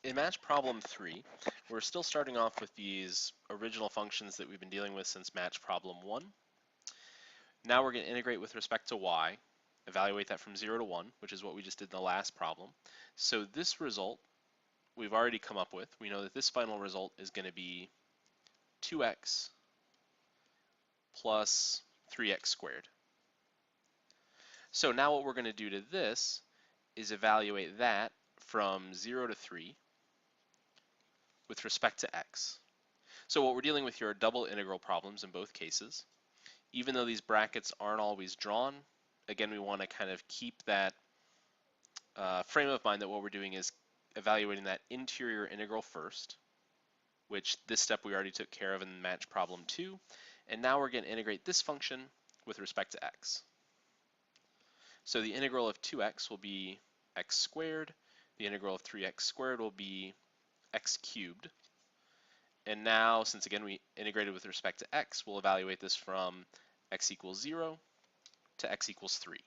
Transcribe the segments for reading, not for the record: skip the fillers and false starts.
In match problem 3, we're still starting off with these original functions that we've been dealing with since match problem 1. Now we're going to integrate with respect to y, evaluate that from 0 to 1, which is what we just did in the last problem. So this result we've already come up with. We know that this final result is going to be 2x plus 3x squared. So now what we're going to do to this is evaluate that from 0 to 3 with respect to x. So what we're dealing with here are double integral problems in both cases. Even though these brackets aren't always drawn, again, we want to kind of keep that frame of mind that what we're doing is evaluating that interior integral first, which this step we already took care of in match problem 2. And now we're going to integrate this function with respect to x. So the integral of 2x will be x squared. The integral of 3x squared will be x cubed. And now, since again we integrated with respect to x, we'll evaluate this from x equals 0 to x equals 3,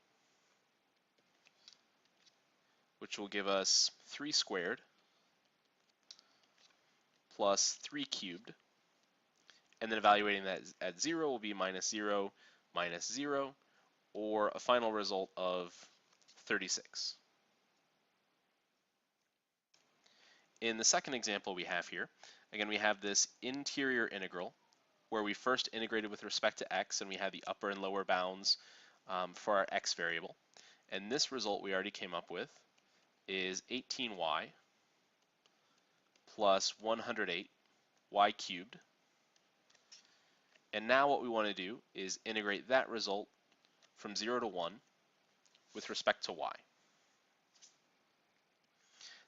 which will give us 3 squared plus 3 cubed. And then evaluating that at 0 will be minus 0 minus 0, or a final result of 36. In the second example we have here, again we have this interior integral where we first integrated with respect to x and we have the upper and lower bounds for our x variable. And this result we already came up with is 18y plus 108 y cubed. And now what we want to do is integrate that result from 0 to 1 with respect to y.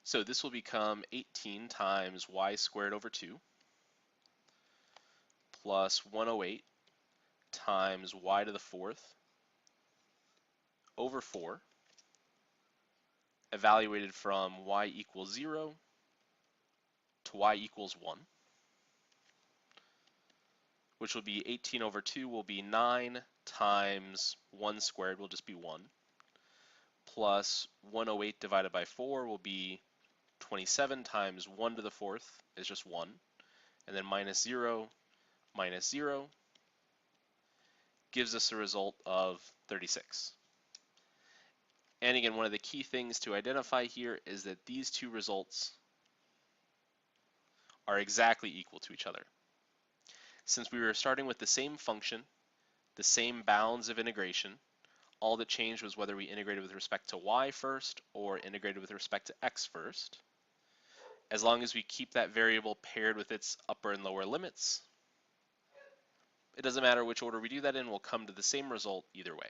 So this will become 18 times y squared over 2 plus 108 times y to the 4th over 4, evaluated from y equals 0 to y equals 1, which will be 18 over 2 will be 9 times 1 squared will just be 1, plus 108 divided by 4 will be 27 times 1 to the 4th is just 1, and then minus 0 minus 0 gives us a result of 36. And again, one of the key things to identify here is that these two results are exactly equal to each other. Since we were starting with the same function, the same bounds of integration, all that changed was whether we integrated with respect to y first or integrated with respect to x first. As long as we keep that variable paired with its upper and lower limits, it doesn't matter which order we do that in, we'll come to the same result either way.